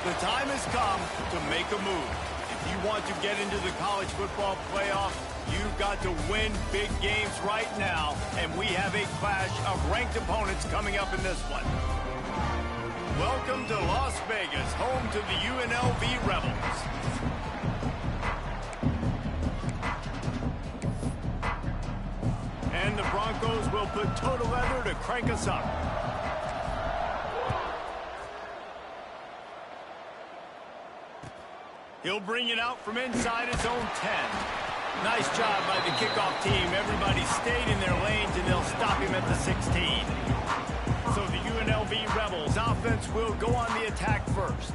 The time has come to make a move. If you want to get into the college football playoff, you've got to win big games right now, and we have a clash of ranked opponents coming up in this one. Welcome to Las Vegas, home to the UNLV Rebels. And the Broncos will put total leather to crank us up. He'll bring it out from inside his own 10. Nice job by the kickoff team. Everybody stayed in their lanes, and they'll stop him at the 16. So the UNLV Rebels offense will go on the attack first.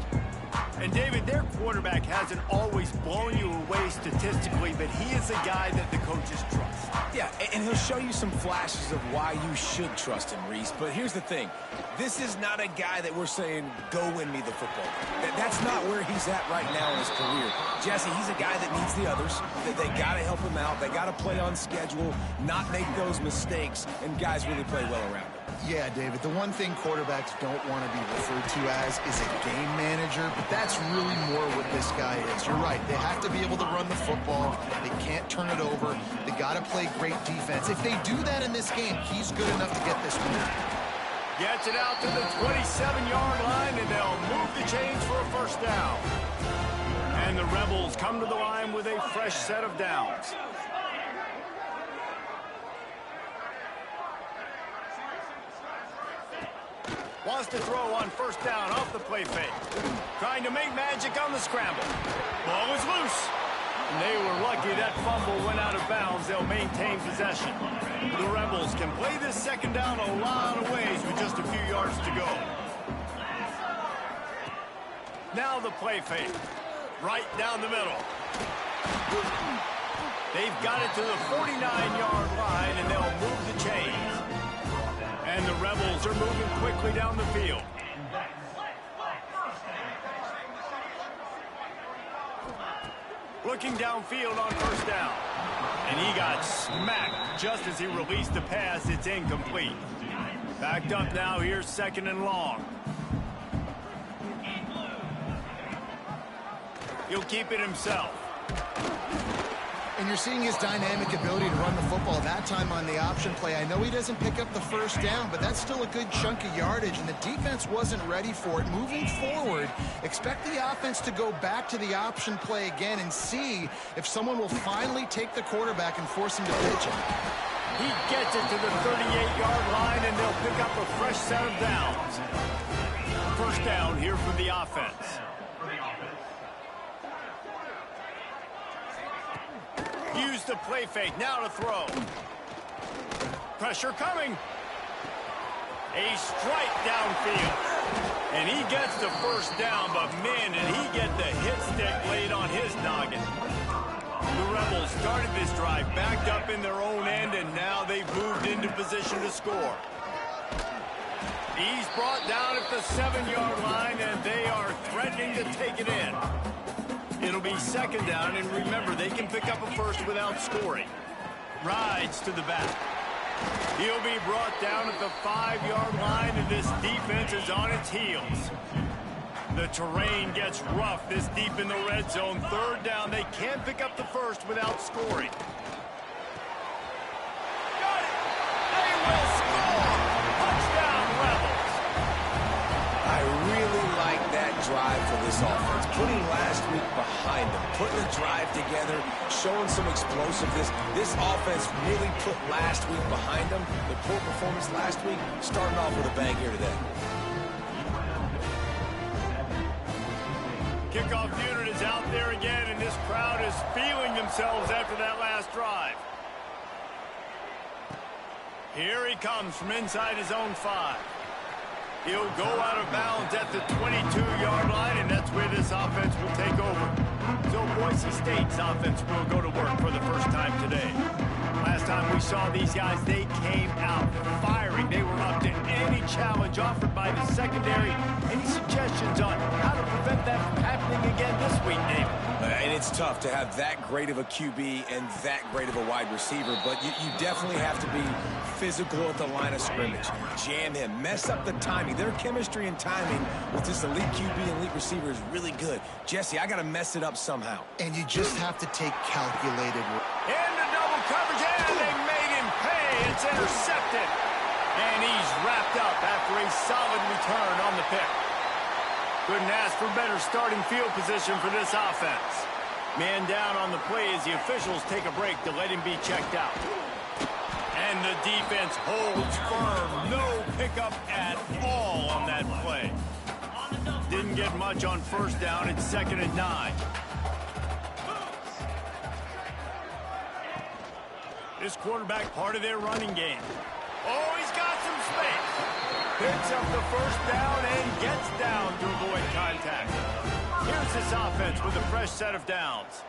And, David, their quarterback hasn't always blown you away statistically, but he is a guy that the coaches trust. Yeah, and he'll show you some flashes of why you should trust him, Reese. But here's the thing. This is not a guy that we're saying, go win me the football. That's not where he's at right now in his career. Jesse, he's a guy that needs the others. They got to help him out. They got to play on schedule, not make those mistakes, and guys really play well around him. Yeah, David, the one thing quarterbacks don't want to be referred to as is a game manager, but that's really more what this guy is. You're right. They have to be able to run the football. They can't turn it over. They got to play great defense. If they do that in this game, he's good enough to get this win. Gets it out to the 27-yard line, and they'll move the chains for a first down. And the Rebels come to the line with a fresh set of downs. Wants to throw on first down off the play fake. Trying to make magic on the scramble. Ball is loose. And they were lucky that fumble went out of bounds. They'll maintain possession. The Rebels can play this second down a lot of ways with just a few yards to go. Now the play fake. Right down the middle. They've got it to the 49-yard line, and they'll move the chains. And the Rebels are moving quickly down the field. Looking downfield on first down. And he got smacked just as he released the pass. It's incomplete. Backed up now. Here's second and long. He'll keep it himself. And you're seeing his dynamic ability to run the football that time on the option play. I know he doesn't pick up the first down, but that's still a good chunk of yardage, and the defense wasn't ready for it. Moving forward, expect the offense to go back to the option play again and see if someone will finally take the quarterback and force him to pitch it. He gets it to the 38-yard line, and they'll pick up a fresh set of downs. First down here for the offense. Use the play fake, now to throw. Pressure coming. A strike downfield. And he gets the first down, but man, did he get the hit stick laid on his noggin. The Rebels started this drive backed up in their own end, and now they've moved into position to score. He's brought down at the 7-yard line, and they are threatening to take it in. It'll be second down, and remember, they can pick up a first without scoring. Rides to the back. He'll be brought down at the 5-yard line, and this defense is on its heels. The terrain gets rough this deep in the red zone. Third down, they can't pick up the first without scoring. Got it! They will score! Touchdown, Rebels! I really like that drive for this offense. Putting last week behind them, putting the drive together, showing some explosiveness. This offense really put last week behind them. The poor performance last week, starting off with a bang here today. Kickoff unit is out there again, and this crowd is feeling themselves after that last drive. Here he comes from inside his own 5. He'll go out of bounds at the 22-yard line, and that's where this offense will take over. So Boise State's offense will go to work for the first time today. Last time we saw these guys, they came out firing. They were up to any challenge offered by the secondary. Any suggestions on how to prevent that from happening again this week, David? And it's tough to have that great of a QB and that great of a wide receiver, but you definitely have to be physical at the line of scrimmage. Jam him, mess up the timing. Their chemistry and timing with this elite QB and elite receiver is really good. Jesse, I got to mess it up somehow. And you just have to take calculated. Into double coverage, and they made him pay. It's intercepted. And he's wrapped up after a solid return on the pick. Couldn't ask for better starting field position for this offense. Man down on the play as the officials take a break to let him be checked out. And the defense holds firm. No pickup at all on that play. Didn't get much on first down. It's 2nd and 9. This quarterback part of their running game. Oh, he's got some space. Picks up the first down and gets down to avoid contact. Here's this offense with a fresh set of downs.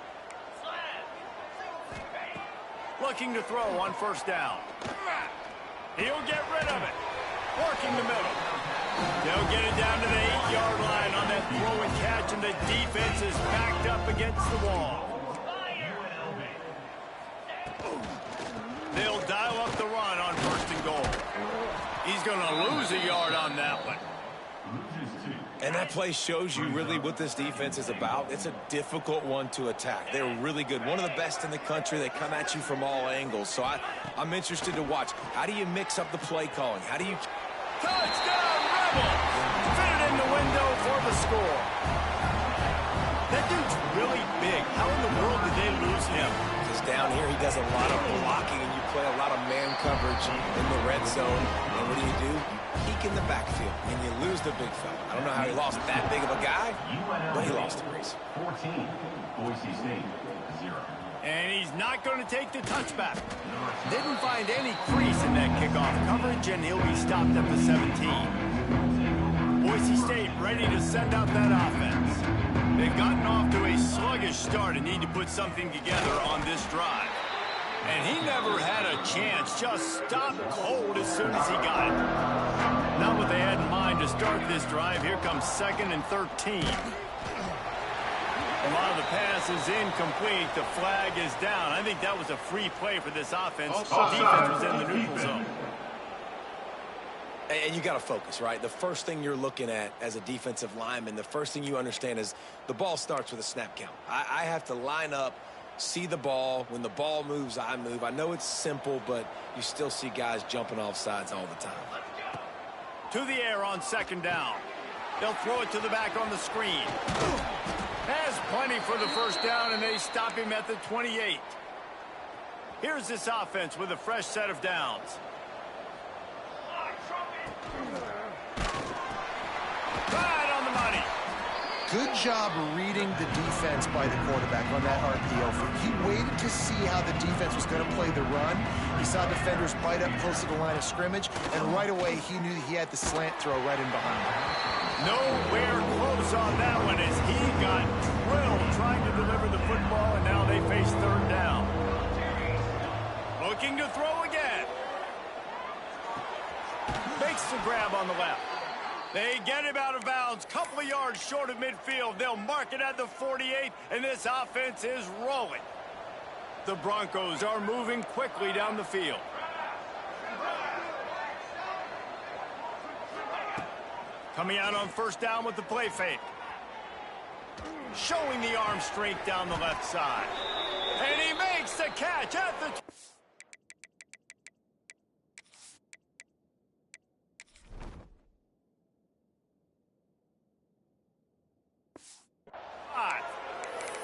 Looking to throw on first down. He'll get rid of it. Working the middle. They'll get it down to the 8-yard line on that throw and catch, and the defense is backed up against the wall. They'll dial up the run on 1st and goal. He's going to lose a yard on that one. And that play shows you really what this defense is about. It's a difficult one to attack. They're really good. One of the best in the country. They come at you from all angles. So I'm interested to watch. How do you mix up the play calling? How do you... Touchdown, Rebels! Fit it in the window for the score. That dude's really big. How in the world did they lose him? Because down here he does a lot of blocking, and you play a lot of man coverage in the red zone. And what do? You peek in the backfield, and you lose the big fella. I don't know how he lost that big of a guy, but he lost a race. 14, Boise State, 0. And he's not going to take the touchback. Didn't find any crease in that kickoff coverage, and he'll be stopped at the 17. Boise State ready to send out that offense. They've gotten off to a sluggish start and need to put something together on this drive. And he never had a chance, just stopped cold as soon as he got it. Not what they had in mind to start this drive. Here comes 2nd and 13. And while the pass is incomplete, the flag is down. I think that was a free play for this offense. The defense was in the neutral zone. And you got to focus, right? The first thing you're looking at as a defensive lineman, the first thing you understand is the ball starts with a snap count. I have to line up, see the ball. When the ball moves, I move. I know it's simple, but you still see guys jumping off sides all the time. To the air on 2nd down. They'll throw it to the back on the screen. Has plenty for the first down, and they stop him at the 28. Here's this offense with a fresh set of downs. Right on the money. Good job reading the defense by the quarterback on that RPO. He waited to see how the defense was going to play the run. He saw defenders bite up close to the line of scrimmage, and right away he knew he had the slant throw right in behind him. Nowhere close on that one as he got drilled trying to deliver the football, and now they face 3rd down. Looking to throw again. Makes the grab on the left. They get him out of bounds, couple of yards short of midfield. They'll mark it at the 48, and this offense is rolling. The Broncos are moving quickly down the field. Coming out on first down with the play fake. Showing the arm strength down the left side. And he makes the catch at the...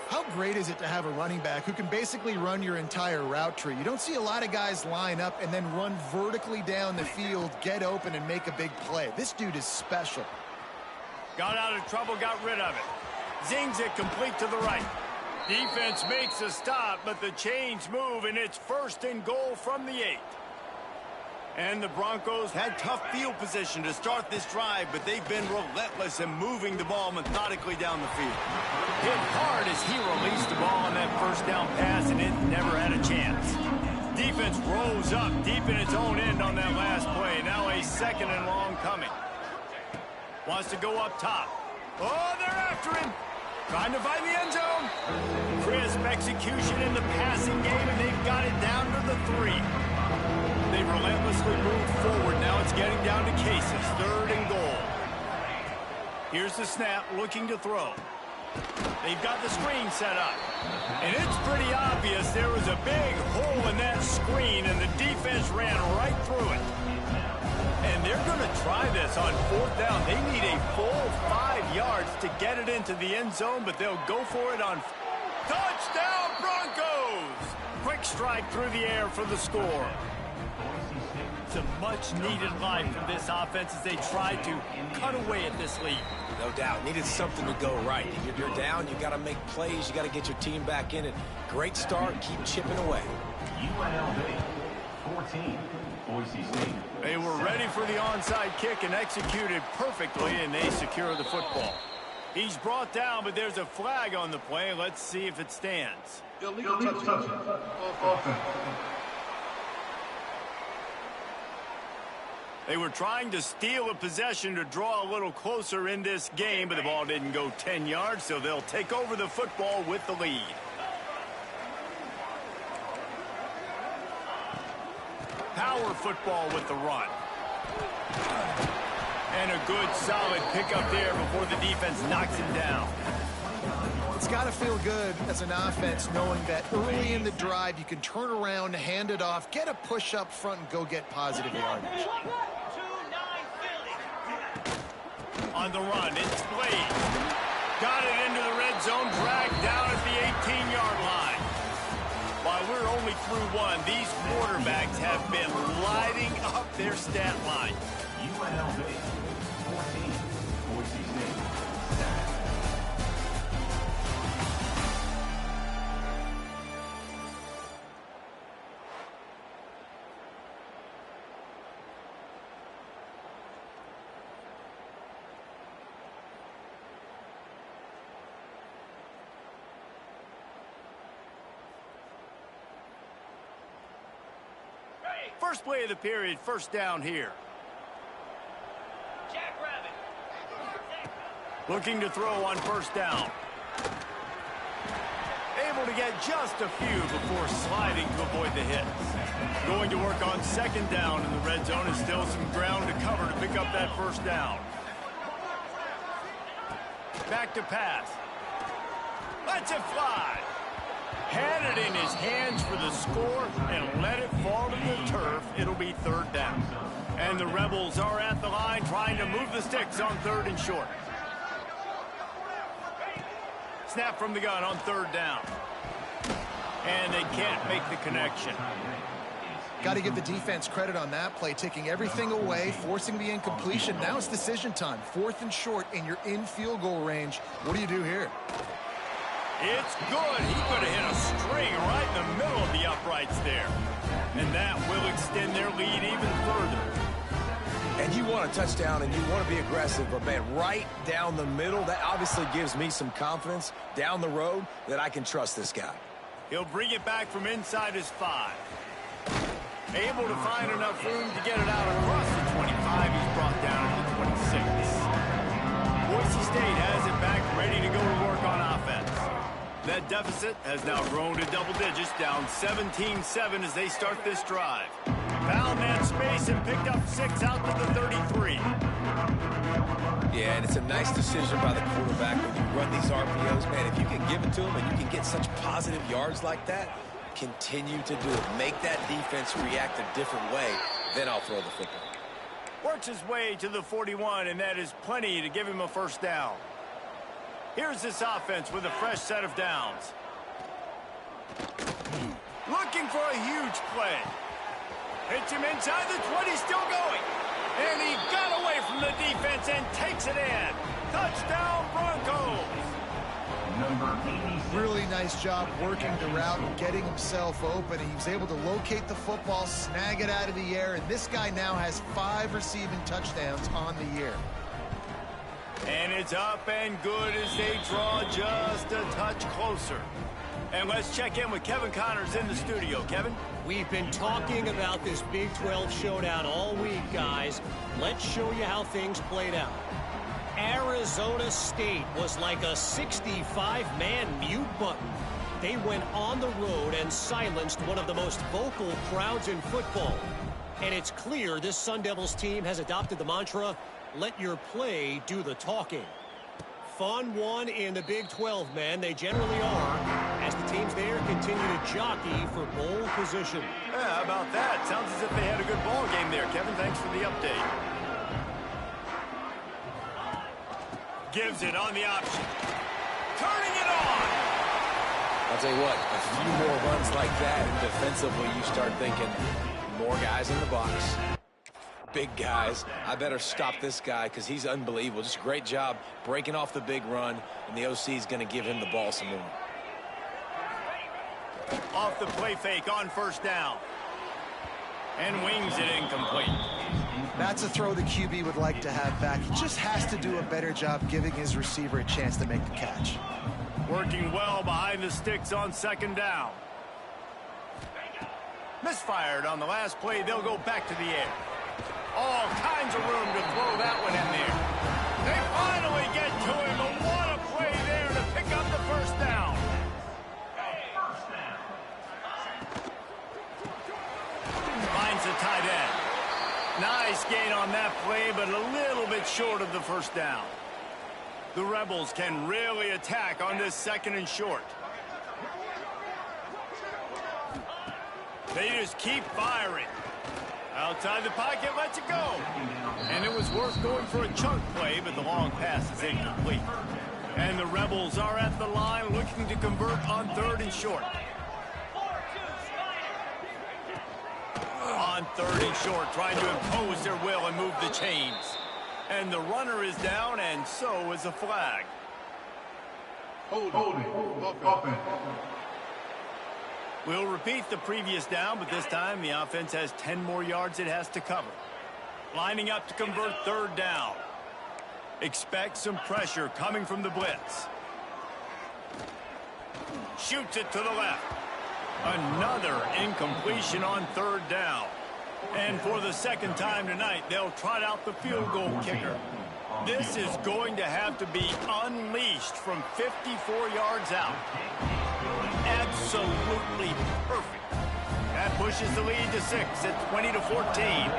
How great is it to have a running back who can basically run your entire route tree? You don't see a lot of guys line up and then run vertically down the field, get open, and make a big play. This dude is special. Got out of trouble, got rid of it. Zings it complete to the right. Defense makes a stop, but the chains move, and it's 1st and goal from the 8. And the Broncos had tough field position to start this drive, but they've been relentless in moving the ball methodically down the field. Hit hard as he released the ball on that first down pass, and it never had a chance. Defense rose up deep in its own end on that last play. Now a 2nd and long coming. Wants to go up top. Oh, they're after him. Trying to find the end zone. Crisp execution in the passing game, and they've got it down to the 3. They've relentlessly moved forward. Now it's getting down to cases. 3rd and goal. Here's the snap, looking to throw. They've got the screen set up. And it's pretty obvious there was a big hole in that screen, and the defense ran right through it. And they're going to try this on 4th down. They need a full 5 yards to get it into the end zone, but they'll go for it on touchdown Broncos! Quick strike through the air for the score. It's a much-needed life for this offense as they try to cut away at this lead. No doubt. Needed something to go right. You're down. You got to make plays. You got to get your team back in it. Great start. Keep chipping away. UNLV 14, Boise State. They were ready for the onside kick and executed perfectly, and they secure the football. He's brought down, but there's a flag on the play. Let's see if it stands. Illegal touchdown. Offense. They were trying to steal a possession to draw a little closer in this game, but the ball didn't go 10 yards, so they'll take over the football with the lead. Power football with the run. And a good, solid pickup there before the defense knocks him down. It's got to feel good as an offense knowing that early in the drive you can turn around, hand it off, get a push up front, and go get positive yardage. On the run, it's Blade. Got it into the red zone, dragged down at the 18-yard line. While we're only through 1, these quarterbacks have been lighting up their stat line. UNLV 14, Boise State 7. First play of the period, 1st down here. Looking to throw on 1st down. Able to get just a few before sliding to avoid the hits. Going to work on 2nd down in the red zone, and still some ground to cover to pick up that 1st down. Back to pass. Lets it fly. Had it in his hands for the score and let it fall to the turf. It'll be 3rd down. And the Rebels are at the line trying to move the sticks on 3rd and short. Snap from the gun on 3rd down. And they can't make the connection. Got to give the defense credit on that play, taking everything away, forcing the incompletion. Now it's decision time. 4th and short, and you're in field goal range. What do you do here? It's good. He could have hit a string right in the middle of the uprights there. And that will extend their lead even further. And you want a touchdown and you want to be aggressive, but man, right down the middle, that obviously gives me some confidence down the road that I can trust this guy. He'll bring it back from inside his 5. Able to find enough room to get it out across the 25. He's brought down to the 26. Boise State has it back, ready to go to work on offense. That deficit has now grown to double digits, down 17-7 as they start this drive. Found that space and picked up 6 out to the 33. Yeah, and it's a nice decision by the quarterback when you run these RPOs. Man, if you can give it to him and you can get such positive yards like that, continue to do it. Make that defense react a different way, then I'll throw the football. Works his way to the 41, and that is plenty to give him a 1st down. Here's this offense with a fresh set of downs. Looking for a huge play. Hits him inside the 20, still going. And he got away from the defense and takes it in. Touchdown, Broncos. Number 86. Really nice job working the route and getting himself open. He was able to locate the football, snag it out of the air, and this guy now has 5 receiving touchdowns on the year. And it's up and good as they draw just a touch closer. And let's check in with Kevin Connors in the studio. Kevin? We've been talking about this Big 12 showdown all week, guys. Let's show you how things played out. Arizona State was like a 65-man mute button. They went on the road and silenced one of the most vocal crowds in football. And it's clear this Sun Devils team has adopted the mantra, let your play do the talking. Fun one in the Big 12, man. They generally are, as the teams there continue to jockey for bowl position. Yeah, how about that? Sounds as if they had a good ball game there, Kevin. Thanks for the update. Gives it on the option. Turning it on! I'll tell you what, a few more runs like that, and defensively you start thinking, more guys in the box. Big guys. I better stop this guy because he's unbelievable. Just a great job breaking off the big run, and the OC is going to give him the ball some more. Off the play fake on first down. And wings it incomplete. That's a throw the QB would like to have back. He just has to do a better job giving his receiver a chance to make the catch. Working well behind the sticks on second down. Misfired on the last play. They'll go back to the air. All kinds of room to throw that one in there. They finally get to him, but what a play there to pick up the first down. Finds the tight end. Nice gain on that play, but a little bit short of the first down. The Rebels can really attack on this second and short. They just keep firing. Outside the pocket, lets it go. And it was worth going for a chunk play, but the long pass is incomplete. And the Rebels are at the line looking to convert on third and short. On third and short, trying to impose their will and move the chains. And the runner is down, and so is a flag. Holding. Offense. We'll repeat the previous down, but this time the offense has 10 more yards it has to cover. Lining up to convert third down. Expect some pressure coming from the blitz. Shoots it to the left. Another incompletion on third down. And for the second time tonight, they'll trot out the field goal kicker. This is going to have to be unleashed from 54 yards out. Absolutely perfect. That pushes the lead to 6 at 20-14.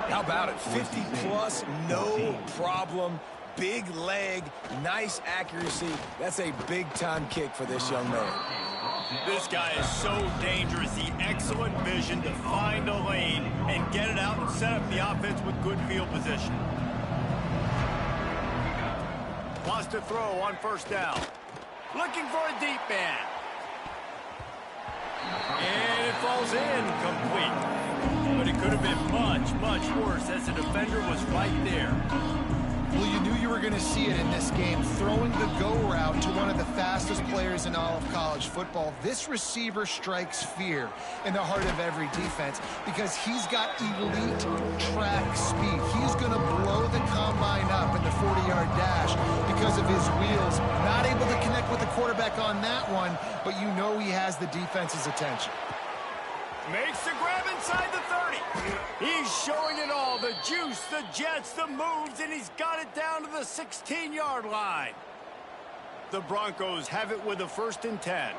How about it? 50-plus, no problem. Big leg, nice accuracy. That's a big-time kick for this young man. This guy is so dangerous. The excellent vision to find a lane and get it out and set up the offense with good field position. Wants to throw on first down. Looking for a deep man. And it falls in complete. But it could have been much, much worse as the defender was right there. Well, you knew you were going to see it in this game. Throwing the go route to one of the fastest players in all of college football. This receiver strikes fear in the heart of every defense because he's got elite track speed. He's going to blow the combine up in the 40-yard dash because of his wheels. Not able to connect with the quarterback on that one, but you know he has the defense's attention. Makes the grab inside the 30. He's showing it all. The juice, the jets, the moves, and he's got it down to the 16-yard line. The Broncos have it with a 1st and 10.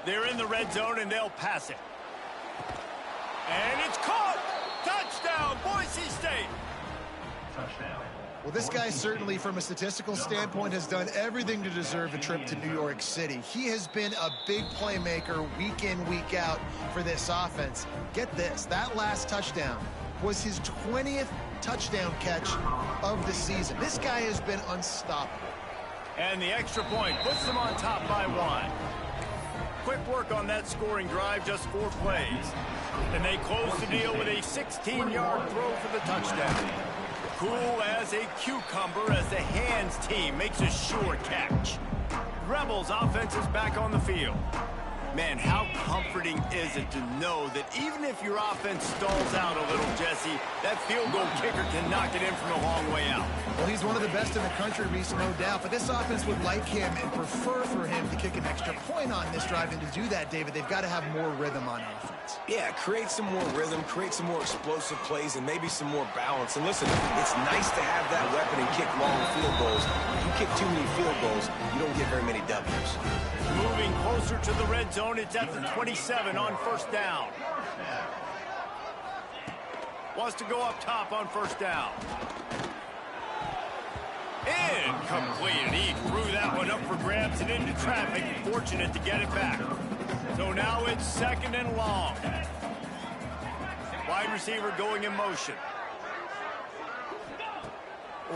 They're in the red zone, and they'll pass it. And it's caught. Touchdown, Boise State. Touchdown. Well, this guy certainly, from a statistical standpoint, has done everything to deserve a trip to New York City. He has been a big playmaker week in, week out for this offense. Get this, that last touchdown was his 20th touchdown catch of the season. This guy has been unstoppable. And the extra point puts them on top by 1. Quick work on that scoring drive, just 4 plays. And they close the deal with a 16-yard throw for the touchdown. Cool as a cucumber as the hands team makes a sure catch. Rebels offense is back on the field. Man, how comforting is it to know that even if your offense stalls out a little, Jesse, that field goal kicker can knock it in from a long way out. Well, he's one of the best in the country, Reese, no doubt. But this offense would like him and prefer for him to kick an extra point on this drive. And to do that, David, they've got to have more rhythm on offense. Yeah, create some more rhythm, create some more explosive plays, and maybe some more balance. And listen, it's nice to have that weapon and kick long field goals. If you kick too many field goals, you don't get very many W's. Moving closer to the red zone, it's at the 27 on first down. Wants to go up top on first down. Incomplete, and he threw that one up for grabs and into traffic. Fortunate to get it back. So now it's second and long. Wide receiver going in motion.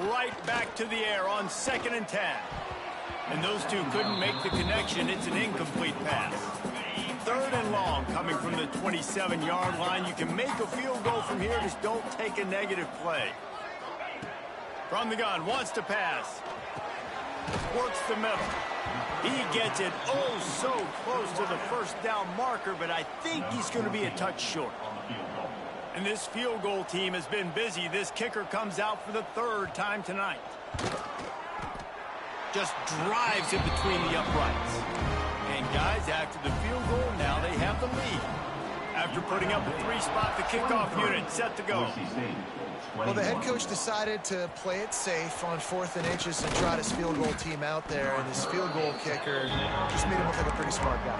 Right back to the air on 2nd and 10. And those two couldn't make the connection. It's an incomplete pass. 3rd and long coming from the 27-yard line. You can make a field goal from here. Just don't take a negative play. From the gun, wants to pass. Works the middle. He gets it oh so close to the first down marker, but I think he's going to be a touch short. And this field goal team has been busy. This kicker comes out for the 3rd time tonight. Just drives it between the uprights. And guys, after the field goal, now they have the lead. After putting up a 3-spot, the kickoff unit set to go. Well, the head coach decided to play it safe on 4th and inches and trot his field goal team out there, and his field goal kicker just made him look like a pretty smart guy.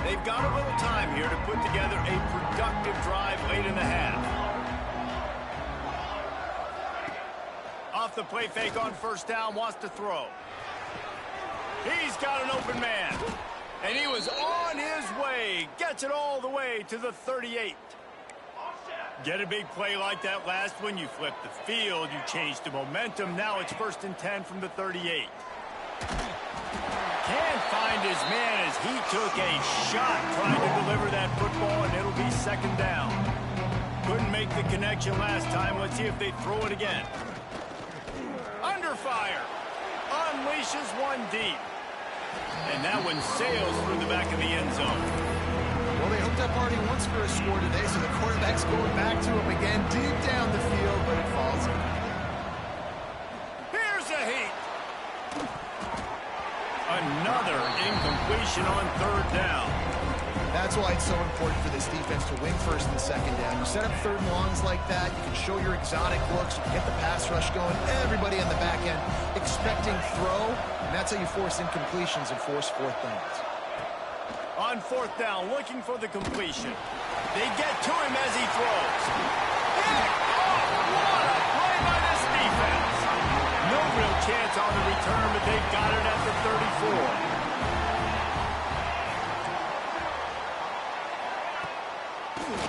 They've got a little time here to put together a productive drive late in the half. Off the play fake on first down, wants to throw. He's got an open man. And he was on his way. Gets it all the way to the 38. Get a big play like that last one. You flip the field. You change the momentum. Now it's 1st and 10 from the 38. Can't find his man as he took a shot trying to deliver that football, and it'll be 2nd down. Couldn't make the connection last time. Let's see if they throw it again. Under fire. Unleashes one deep. And that one sails through the back of the end zone. Well, they hooked up already once for a score today, so the quarterback's going back to him again deep down the field, but it falls in. Here's a heat. Another incompletion on 3rd down. That's why it's so important for this defense to win 1st and 2nd down. You set up 3rd and longs like that, you can show your exotic looks, you can get the pass rush going, everybody on the back end expecting throw, and that's how you force incompletions and force 4th downs. On 4th down, looking for the completion. They get to him as he throws. What a play by this defense. No real chance on the return, but they got it at the 34.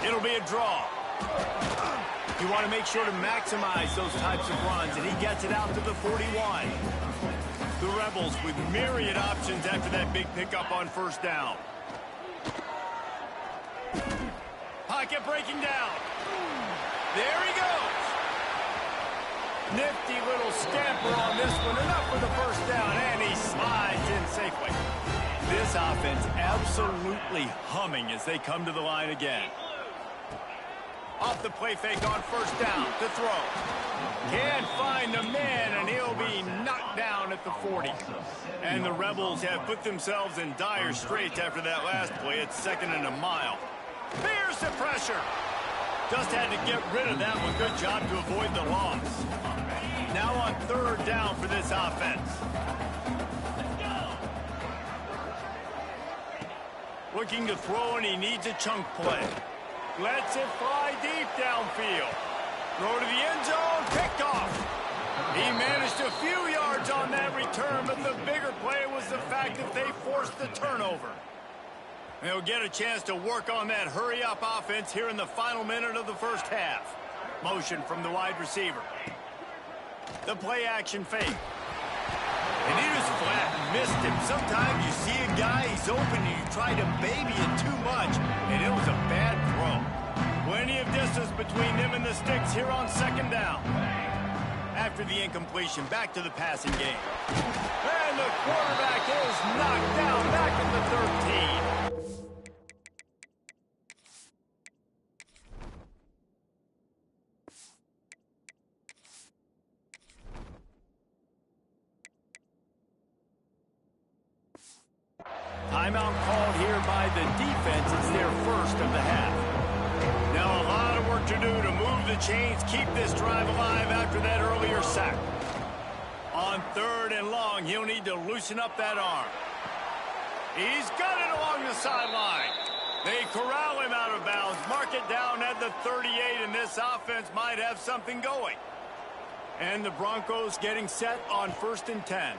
It'll be a draw. You want to make sure to maximize those types of runs, and he gets it out to the 41. The Rebels with myriad options after that big pickup on 1st down. Pocket breaking down. There he goes. Nifty little scamper on this one. Enough for the 1st down, and he slides in safely. This offense absolutely humming as they come to the line again. Off the play fake on 1st down to throw. Can't find the man, and he'll be knocked down at the 40. And the Rebels have put themselves in dire straits after that last play. It's 2nd and a mile. Here's the pressure. Just had to get rid of that one. Good job to avoid the loss. Now on 3rd down for this offense. Looking to throw, and he needs a chunk play. Lets it fly deep downfield. Throw to the end zone, picked off. He managed a few yards on that return, but the bigger play was the fact that they forced the turnover. They'll get a chance to work on that hurry-up offense here in the final minute of the 1st half. Motion from the wide receiver. The play-action fake. And he just flat missed him. Sometimes you see a guy, he's open, and you try to baby it too much, and it was a bad throw. Plenty of distance between them and the sticks here on 2nd down. After the incompletion, back to the passing game. And the quarterback is knocked Timeout called here by the defense. It's their first of the half. Now a lot of work to do to move the chains, keep this drive alive after that earlier sack. On 3rd and long, he'll need to loosen up that arm. He's got it along the sideline. They corral him out of bounds, mark it down at the 38, and this offense might have something going. And the Broncos getting set on 1st and 10.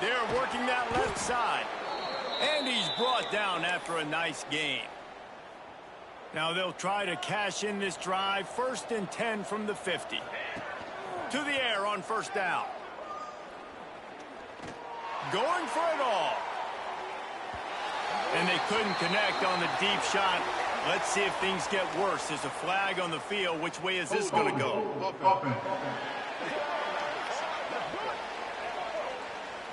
They're working that left side. And he's brought down after a nice gain. Now they'll try to cash in this drive. 1st and 10 from the 50. To the air on 1st down. Going for it all. And they couldn't connect on the deep shot. Let's see if things get worse. There's a flag on the field. Which way is this going to go?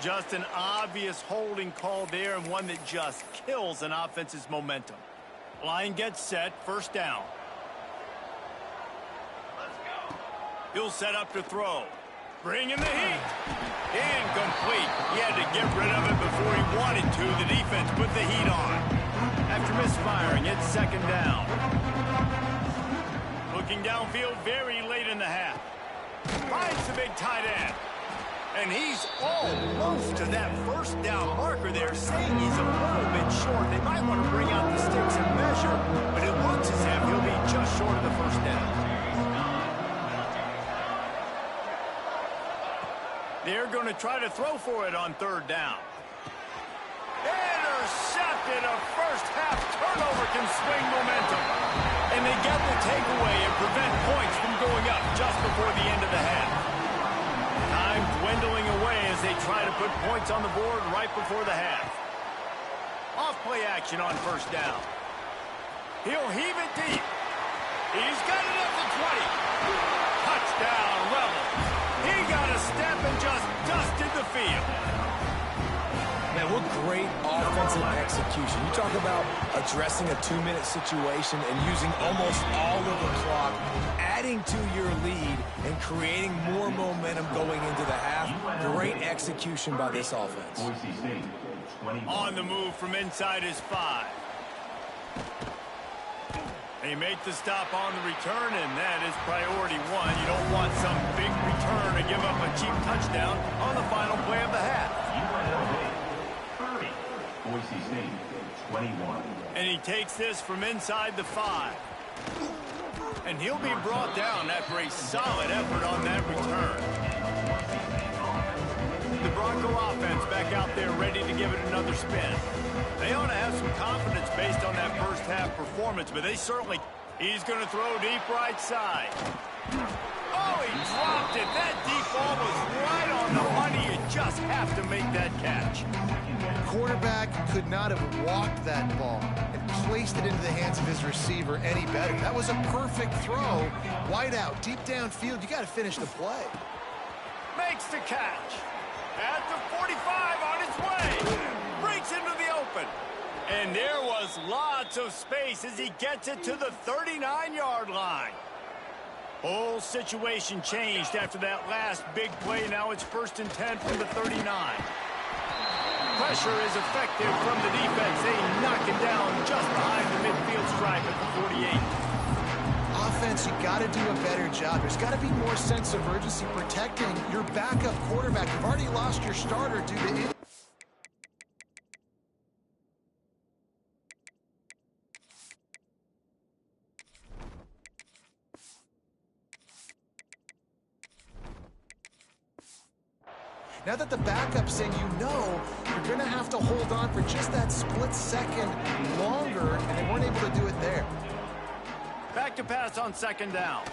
Just an obvious holding call there, and one that just kills an offense's momentum. Line gets set, 1st down. He'll set up to throw. Bringing the heat. Incomplete. He had to get rid of it before he wanted to. The defense put the heat on. After misfiring, it's 2nd down. Looking downfield very late in the half. Finds the big tight end. And he's almost to that 1st down marker there, saying he's a little bit short. They might want to bring out the sticks and measure, but it looks as if he'll be just short of the 1st down. They're going to try to throw for it on 3rd down. Intercepted. A first-half turnover can swing momentum. And they get the takeaway and prevent points from going up just before the end of the half. Time dwindling away as they try to put points on the board right before the half. Off-play action on 1st down. He'll heave it deep. He's got it up to 20. Touchdown, Rebels. He got a step and just dusted the field. Man, what great offensive execution. You talk about addressing a 2-minute situation and using almost all of the clock, adding to your lead and creating more momentum going into the half. Great execution by this offense. On the move from inside his 5. They make the stop on the return, and that is priority 1. You don't want some big return to give up a cheap touchdown on the final play of the half. UNLV 30, Boise State 21. And he takes this from inside the 5. And he'll be brought down after a solid effort on that return. The Bronco offense back out there ready to give it another spin. They ought to have some confidence based on that first-half performance, but they certainly... He's going to throw deep right side. Oh, he dropped it. That deep ball was right on the money. You just have to make that catch. The quarterback could not have walked that ball and placed it into the hands of his receiver any better. That was a perfect throw. Wide out, deep downfield. You got to finish the play. Makes the catch. At the 45 on its way. Breaks into the open. And there was lots of space as he gets it to the 39-yard line. Whole situation changed after that last big play. Now it's 1st and 10 from the 39. Pressure is effective from the defense. They knock it down just behind the midfield stripe at the 48. Offense, you got to do a better job. There's got to be more sense of urgency protecting your backup quarterback. You've already lost your starter due to injury. Now that the backup's in, you know you're going to have to hold on for just that split second longer, and they weren't able to do it there. Back to pass on 2nd down.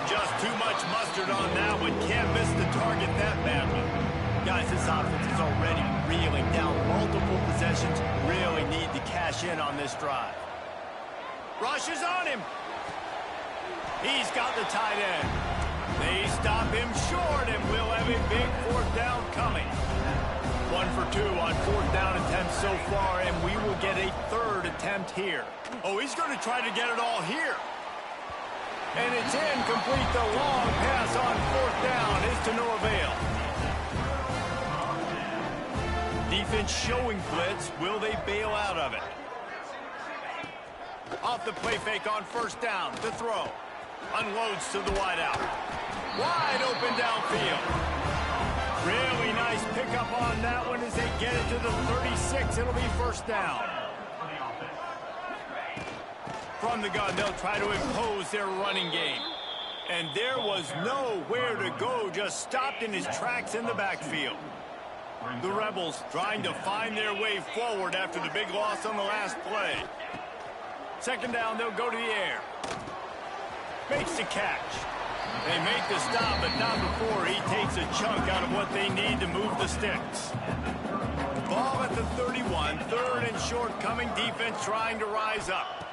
Just too much mustard on that one. Can't miss the target that badly. Guys, this offense is already reeling down multiple possessions. Really need to cash in on this drive. Rush is on him. He's got the tight end. They stop him short, and we'll have a big 4th down coming. 1 for 2 on 4th down attempts so far, and we will get a 3rd attempt here. Oh, he's going to try to get it all here. And it's incomplete. The long pass on 4th down. His to no avail. Defense showing blitz. Will they bail out of it? Off the play fake on first down. The throw. Unloads to the wideout. Wide open downfield. Really nice pickup on that one as they get it to the 36. It'll be first down. From the gun, they'll try to impose their running game. And there was nowhere to go, just stopped in his tracks in the backfield. The Rebels trying to find their way forward after the big loss on the last play. Second down, they'll go to the air. Makes the catch. They make the stop, but not before he takes a chunk out of what they need to move the sticks. Ball at the 31, third and short coming, defense trying to rise up.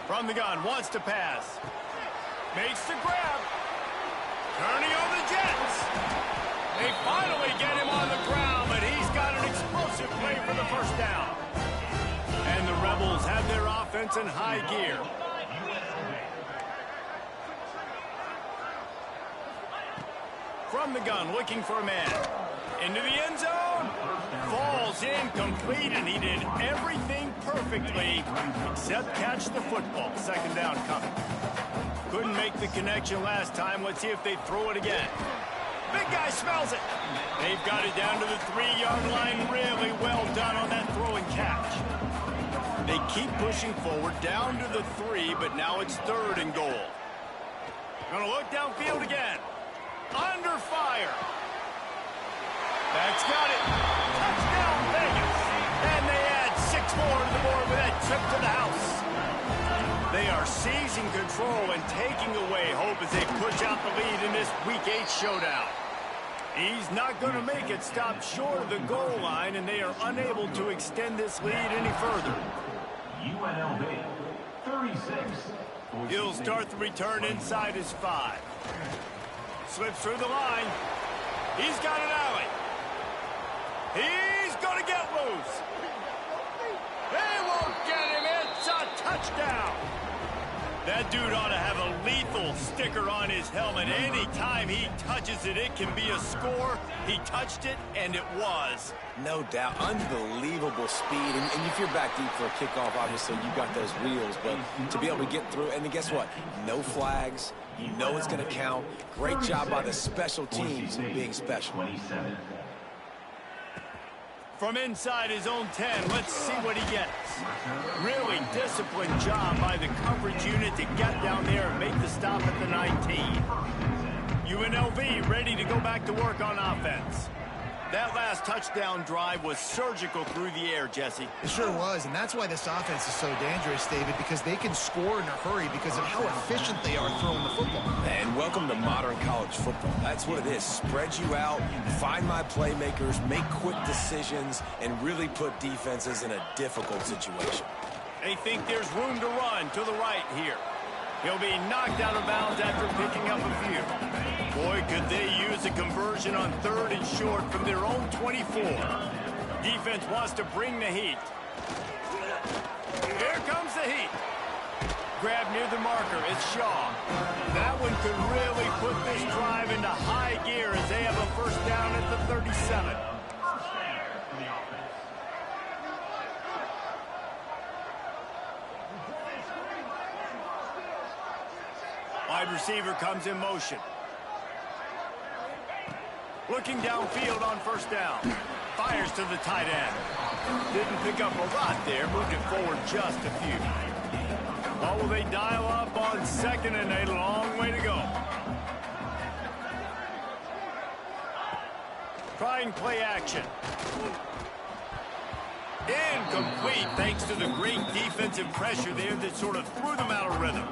From the gun, wants to pass. Makes the grab. Turning on the Jets. They finally get him on the ground, but he's got an explosive play for the first down. And the Rebels have their offense in high gear. From the gun, looking for a man. Into the end zone. Falls incomplete, and he did everything perfectly except catch the football. Second down coming. Couldn't make the connection last time. Let's see if they throw it again. Big guy smells it. They've got it down to the 3-yard line. Really well done on that throw and catch. They keep pushing forward down to the 3, but now it's third and goal. Gonna look downfield again. Under fire. That's got it. Touchdown, Vegas. And they add 6 more to the board with that trip to the house. They are seizing control and taking away hope as they push out the lead in this Week 8 showdown. He's not going to make it stop short of the goal line, and they are unable to extend this lead any further. UNLV 36. He'll start the return inside his 5. Slips through the line. He's got an alley. He's going to get loose. They won't get him. It's a touchdown. That dude ought to have a lethal sticker on his helmet. Anytime he touches it, it can be a score. He touched it, and it was. No doubt. Unbelievable speed. And if you're back deep for a kickoff, obviously you got those wheels. But to be able to get through, and then guess what? No flags. You know it's going to count. Great job by the special teams being special. 27. From inside his own 10, let's see what he gets. Really disciplined job by the coverage unit to get down there and make the stop at the 19. UNLV ready to go back to work on offense. That last touchdown drive was surgical through the air, Jesse. It sure was, and that's why this offense is so dangerous, David, because they can score in a hurry because of how efficient they are throwing the football. And welcome to modern college football. That's what it is. Spread you out, find my playmakers, make quick decisions, and really put defenses in a difficult situation. They think there's room to run to the right here. He'll be knocked out of bounds after picking up a few. Boy, could they use a conversion on third and short from their own 24. Defense wants to bring the heat. Here comes the heat. Grab near the marker. It's Shaw. That one could really put this drive into high gear as they have a first down at the 37. Wide receiver comes in motion. Looking downfield on first down. Fires to the tight end. Didn't pick up a lot there. Moved it forward just a few. What will they dial up on second and a long way to go? Trying play action. Incomplete thanks to the great defensive pressure there that sort of threw them out of rhythm.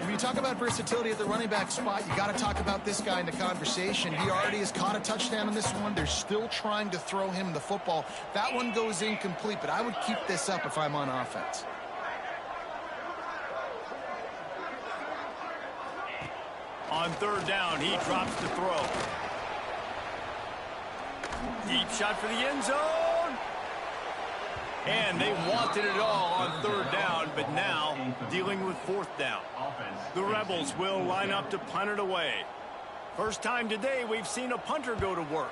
When you talk about versatility at the running back spot, you got to talk about this guy in the conversation. He already has caught a touchdown in this one. They're still trying to throw him the football. That one goes incomplete, but I would keep this up if I'm on offense. On third down, he drops the throw. Deep shot for the end zone. And they wanted it all on third down, but now dealing with fourth down. The Rebels will line up to punt it away. First time today we've seen a punter go to work.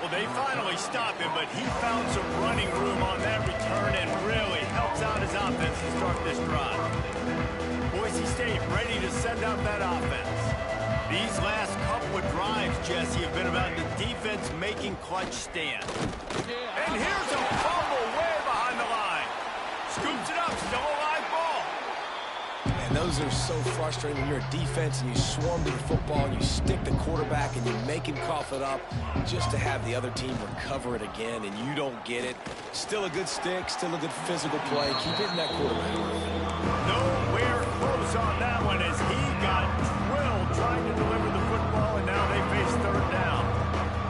Well, they finally stopped him, but he found some running room on that return and really helps out his offense to start this drive. Boise State ready to send out that offense. These last couple of drives, Jesse, have been about the defense making clutch stands. And here's a fumble way behind the line. Scoops it up, still a live ball. And those are so frustrating when you're a defense and you swarm to the football and you stick the quarterback and you make him cough it up just to have the other team recover it again and you don't get it. Still a good stick, still a good physical play. Keep hitting that quarterback. Nowhere close on that one as he got drilled trying to deliver the football, and now they face third down.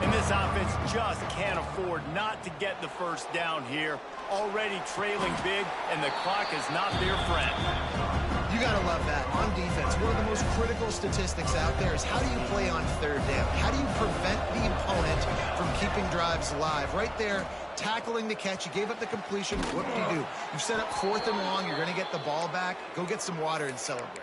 And this offense just can't afford not to get the first down here. Already trailing big, and the clock is not their friend. You got to love that. On defense, one of the most critical statistics out there is how do you play on third down? How do you prevent the opponent from keeping drives alive? Right there, tackling the catch. You gave up the completion. What do? You set up 4th and long. You're going to get the ball back. Go get some water and celebrate.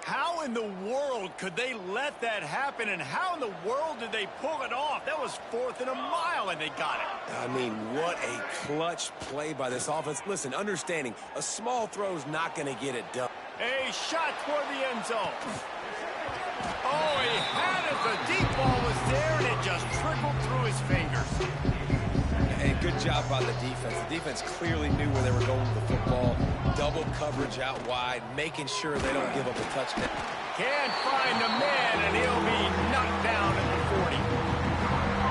How in the world could they let that happen, and how in the world did they pull it off? That was 4th and a mile, and they got it. I mean, what a clutch play by this offense. Listen, understanding, a small throw is not going to get it done. A shot toward the end zone. Oh, he had it. The deep ball was there, and it just trickled through his fingers. Hey, good job by the defense. The defense clearly knew where they were going with the football. Double coverage out wide, making sure they don't give up a touchdown. Can't find a man, and he'll be knocked down at the 40.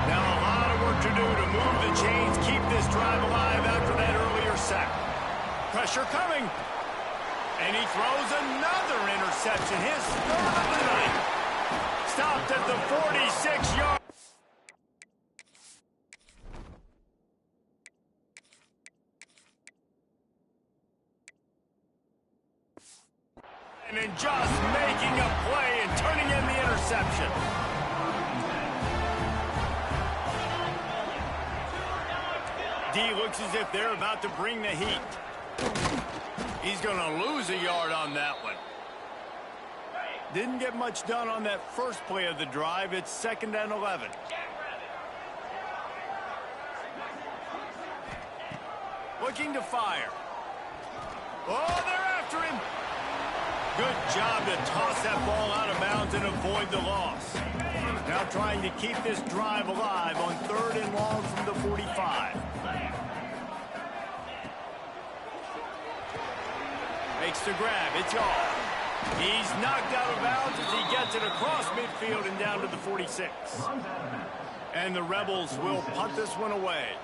Now a lot of work to do to move the chains, keep this drive alive after that earlier sack. Pressure coming. And he throws another interception, his 3rd of the night. Stopped at the 46-yard. And just making a play and turning in the interception. D looks as if they're about to bring the heat. He's going to lose a yard on that one. Didn't get much done on that first play of the drive. It's 2nd and 11. Looking to fire. Oh, they're after him. Good job to toss that ball out of bounds and avoid the loss. Now trying to keep this drive alive on 3rd and long from the 45. Makes the grab. It's off. He's knocked out of bounds as he gets it across midfield and down to the 46. And the Rebels will punt this one away.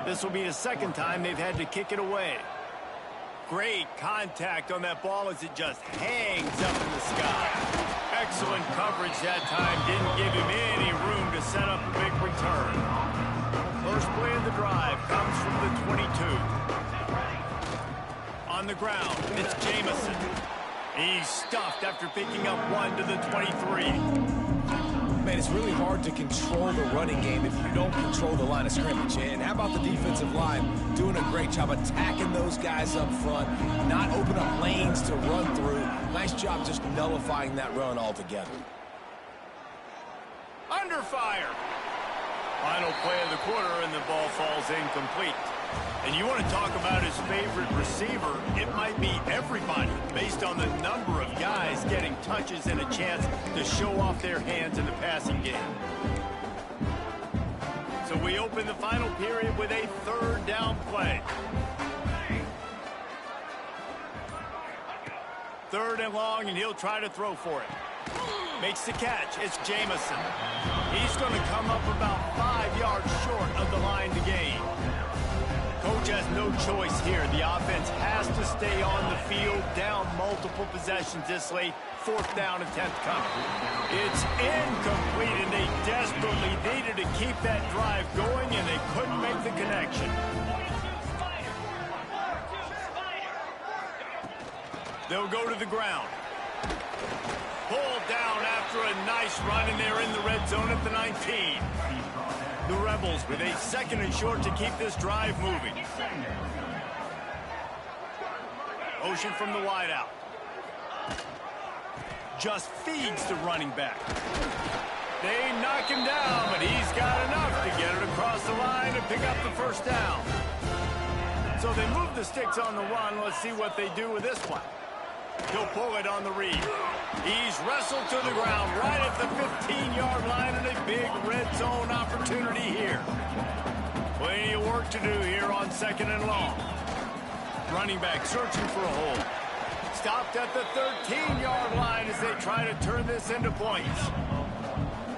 This will be the 2nd time they've had to kick it away. Great contact on that ball as it just hangs up in the sky. Excellent coverage that time. Didn't give him any room to set up a big return. First play of the drive comes from the 22. On the ground, it's Jamison. He's stuffed after picking up 1 to the 23. Man, it's really hard to control the running game if you don't control the line of scrimmage. And how about the defensive line doing a great job attacking those guys up front, not open up lanes to run through. Nice job just nullifying that run altogether. Under fire. Final play of the quarter, and the ball falls incomplete. And you want to talk about his favorite receiver, it might be everybody based on the number of guys getting touches and a chance to show off their hands in the passing game. So we open the final period with a 3rd down play. 3rd and long, and he'll try to throw for it. Makes the catch. It's Jamison. He's going to come up about 5 yards short of the line to gain. Coach has no choice here. The offense has to stay on the field, down multiple possessions this late. 4th down and 10th coming. It's incomplete, and they desperately needed to keep that drive going, and they couldn't make the connection. They'll go to the ground. Pulled down after a nice run, and they're in the red zone at the 19. The Rebels with a 2nd and short to keep this drive moving. Motion from the wideout. Just feeds the running back. They knock him down, but he's got enough to get it across the line and pick up the first down. So they move the sticks on the run. Let's see what they do with this one. He'll pull it on the read. He's wrestled to the ground right at the 15-yard line, and a big red zone opportunity here. Plenty of work to do here on 2nd and long. Running back searching for a hole. Stopped at the 13-yard line as they try to turn this into points.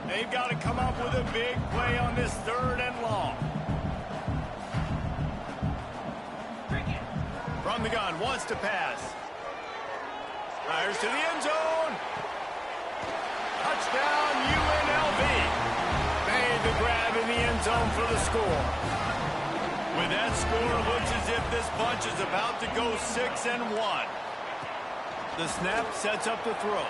They've got to come up with a big play on this 3rd and long. From the gun, wants to pass. Fires to the end zone. Touchdown, UNLV. Made the grab in the end zone for the score. With that score, it looks as if this bunch is about to go 6-1. The snap sets up the throw.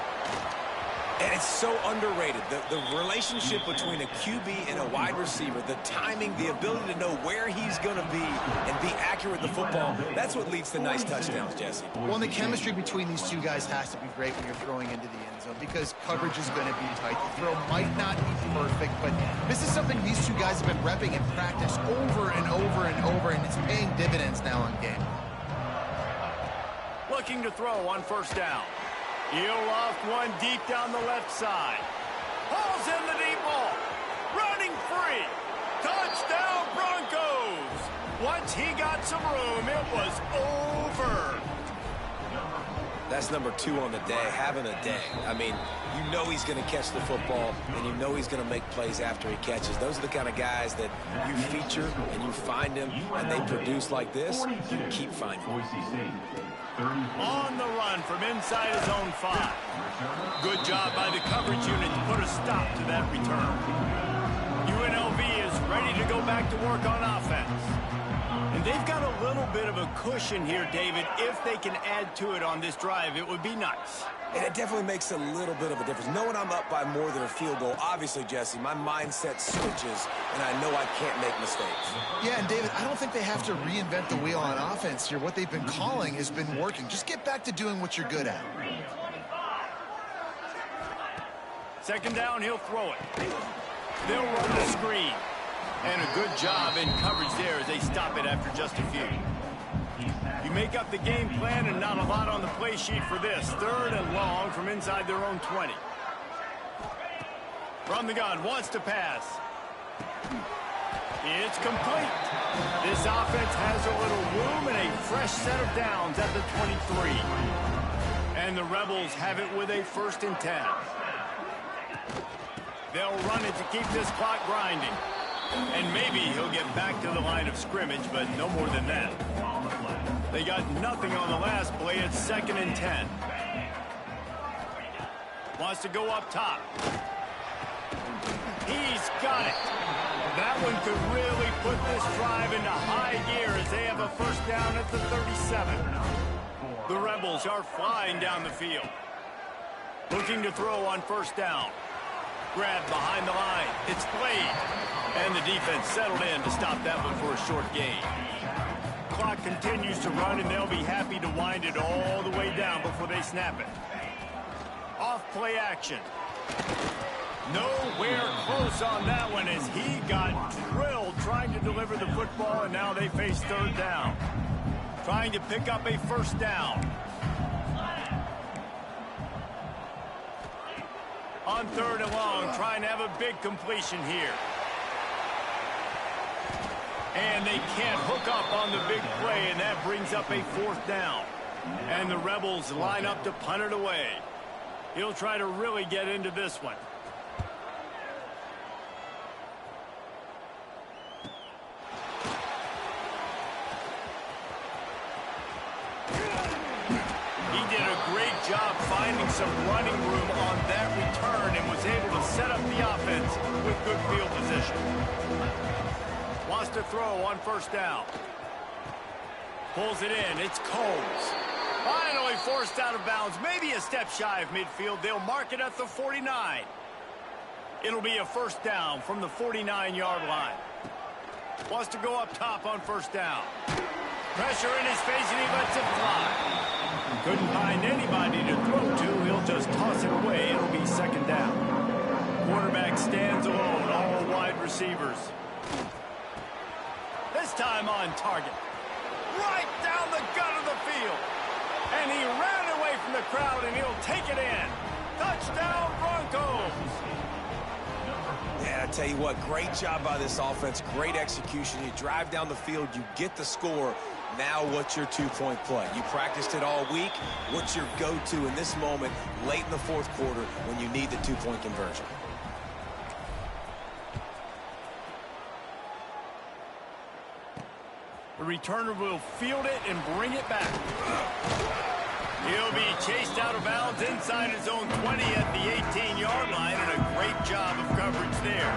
And it's so underrated. The relationship between a QB and a wide receiver, the timing, the ability to know where he's going to be and be accurate with the football, that's what leads to nice touchdowns, Jesse. Well, and the chemistry between these two guys has to be great when you're throwing into the end zone because coverage is going to be tight. The throw might not be perfect, but this is something these two guys have been repping in practice over and over and over, and it's paying dividends now in game. Looking to throw on 1st down. He'll loft one deep down the left side. Hauls in the deep ball. Running free. Touchdown Broncos. Once he got some room, it was over. That's number 2 on the day, having a day. I mean, you know he's going to catch the football, and you know he's going to make plays after he catches. Those are the kind of guys that you feature, and you find them, and they produce like this, you keep finding them. On the run from inside his own 5. Good job by the coverage unit to put a stop to that return. UNLV is ready to go back to work on offense. And they've got a little bit of a cushion here, David. If they can add to it on this drive, it would be nice. And it definitely makes a little bit of a difference. Knowing I'm up by more than a field goal, obviously, Jesse, my mindset switches, and I know I can't make mistakes. Yeah, and David, I don't think they have to reinvent the wheel on offense here. What they've been calling has been working. Just get back to doing what you're good at. 2nd down, he'll throw it. They'll run the screen. And a good job in coverage there as they stop it after just a few. You make up the game plan and not a lot on the play sheet for this. 3rd and long from inside their own 20. From the gun, wants to pass. It's complete. This offense has a little room and a fresh set of downs at the 23. And the Rebels have it with a 1st and 10. They'll run it to keep this clock grinding. And maybe he'll get back to the line of scrimmage, but no more than that. They got nothing on the last play. It's 2nd and 10. Wants to go up top. He's got it. That one could really put this drive into high gear as they have a 1st down at the 37. The Rebels are flying down the field. Looking to throw on 1st down. Grabbed behind the line. It's played. And the defense settled in to stop that one for a short gain. Clock continues to run, and they'll be happy to wind it all the way down before they snap it. Off play action. Nowhere close on that one as he got drilled trying to deliver the football, and now they face 3rd down. Trying to pick up a 1st down. On 3rd and long, trying to have a big completion here. And they can't hook up on the big play, and that brings up a 4th down. And the Rebels line up to punt it away. He'll try to really get into this one. He did a great job finding some running room on that return and was able to set up the offense with good field position. Wants to throw on 1st down. Pulls it in. It's Combs. Finally forced out of bounds. Maybe a step shy of midfield. They'll mark it at the 49. It'll be a first down from the 49-yard line. Wants to go up top on first down. Pressure in his face, and he lets it fly. Couldn't find anybody to throw to. He'll just toss it away. It'll be second down. Quarterback stands alone, all wide receivers. This time on target. Right down the gut of the field. And he ran away from the crowd, and he'll take it in. Touchdown, Broncos. And I tell you what, great job by this offense. Great execution. You drive down the field, you get the score. Now what's your two-point play? You practiced it all week. What's your go-to in this moment late in the fourth quarter when you need the two-point conversion? The returner will field it and bring it back. He'll be chased out of bounds inside his own 20 at the 18-yard line, and a great job of coverage there.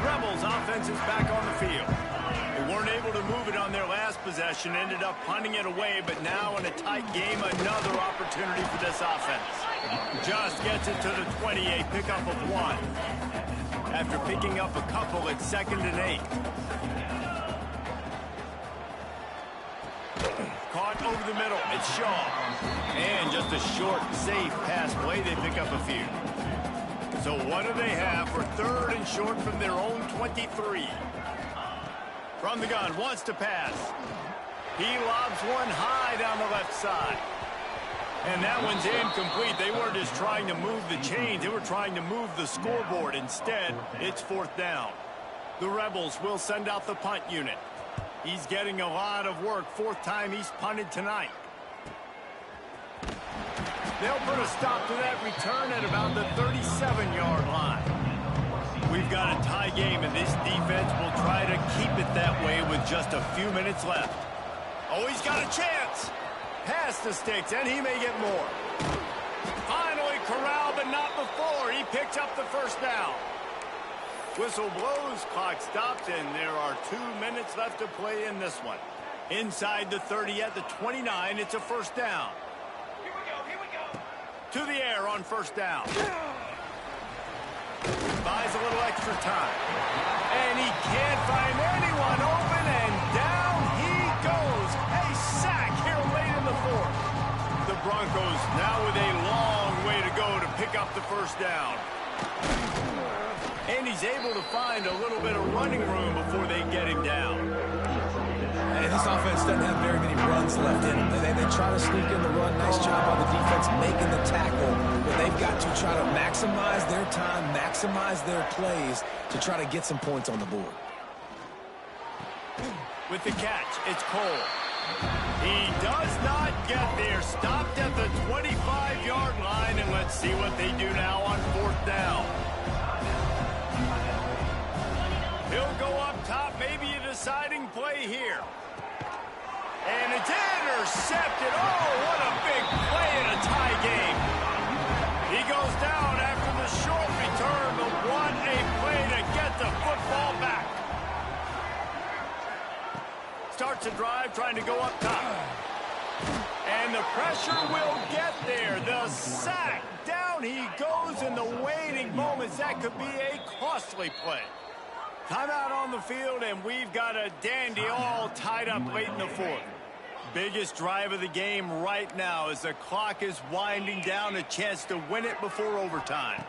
Rebels offense is back on the field. They weren't able to move it on their last possession, ended up punting it away, but now in a tight game, another opportunity for this offense. Just gets it to the 20, a pickup of 1. After picking up a couple at 2nd and 8. Caught over the middle. It's Shaw. And just a short, safe pass play. They pick up a few. So what do they have for 3rd and short from their own 23? From the gun, wants to pass. He lobs one high down the left side. And that one's incomplete. They weren't just trying to move the chains. They were trying to move the scoreboard. Instead, it's 4th down. The Rebels will send out the punt unit. He's getting a lot of work. 4th time he's punted tonight. They'll put a stop to that return at about the 37-yard line. We've got a tie game, and this defense will try to keep it that way with just a few minutes left. Oh, he's got a chance. Pass the sticks, and he may get more. Finally corralled, but not before. He picks up the first down. Whistle blows, clock stops, and there are 2 minutes left to play in this one. Inside the 30 at the 29, it's a first down. Here we go. To the air on first down. Buys a little extra time. And he can't find anyone open, and down he goes. A sack here late in the 4th. The Broncos now with a long way to go to pick up the first down. And he's able to find a little bit of running room before they get him down. And this offense doesn't have very many runs left in them. They try to sneak in the run. Nice job on the defense making the tackle. But they've got to try to maximize their time, maximize their plays to try to get some points on the board. With the catch, it's Cole. He does not get there. Stopped at the 25-yard line, and let's see what they do now on 4th down. He'll go up top, maybe a deciding play here. And it's intercepted. Oh, what a big play in a tie game. He goes down after the short return, but what a play to get the football back. Starts a drive trying to go up top. And the pressure will get there. The sack. Down he goes in the waiting moments. That could be a costly play. Timeout on the field, and we've got a dandy all tied up late in the 4th. Biggest drive of the game right now as the clock is winding down, a chance to win it before overtime.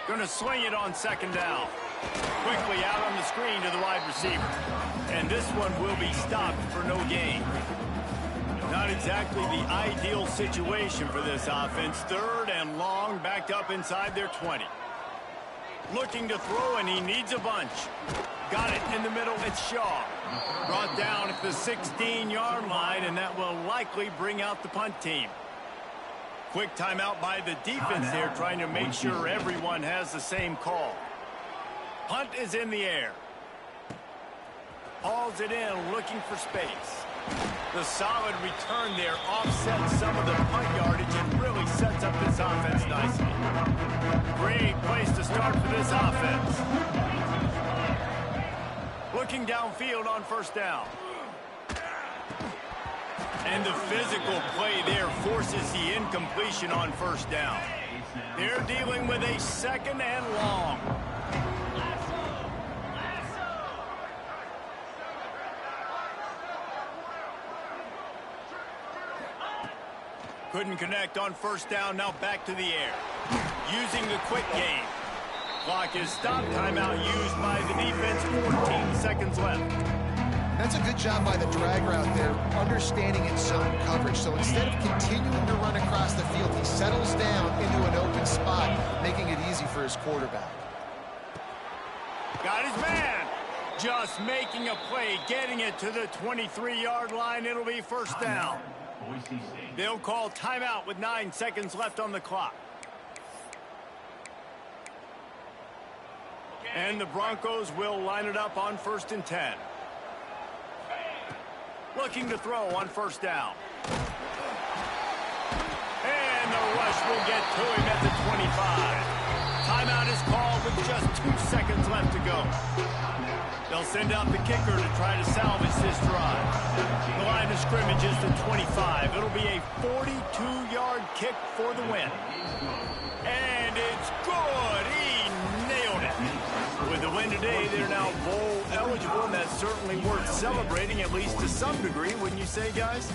Gonna swing it on 2nd down. Quickly out on the screen to the wide receiver. And this one will be stopped for no gain. Not exactly the ideal situation for this offense. 3rd and long, backed up inside their 20. Looking to throw, and he needs a bunch. Got it in the middle. It's Shaw. Brought down at the 16-yard line, and that will likely bring out the punt team. Quick timeout by the defense there, trying to make sure everyone has the same call. Punt is in the air. Hauls it in, looking for space. The solid return there offsets some of the punt yardage and really sets up this offense nicely. Great place to start for this offense. Looking downfield on first down. And the physical play there forces the incompletion on first down. They're dealing with a second and long. Couldn't connect on first down. Now back to the air. Using the quick game. Clock is stopped. Timeout used by the defense. 14 seconds left. That's a good job by the drag route there, understanding its zone coverage. So instead of continuing to run across the field, he settles down into an open spot, making it easy for his quarterback. Got his man. Just making a play, getting it to the 23-yard line. It'll be first down. They'll call timeout with 9 seconds left on the clock. And the Broncos will line it up on 1st and 10. Looking to throw on first down. And the rush will get to him at the 25. Timeout is called with just 2 seconds left to go. They'll send out the kicker to try to salvage this drive. The line of scrimmage is the 25. It'll be a 42-yard kick for the win. And it's good. He nailed it. With the win today, they're now bowl eligible, and that's certainly worth celebrating, at least to some degree, wouldn't you say, guys?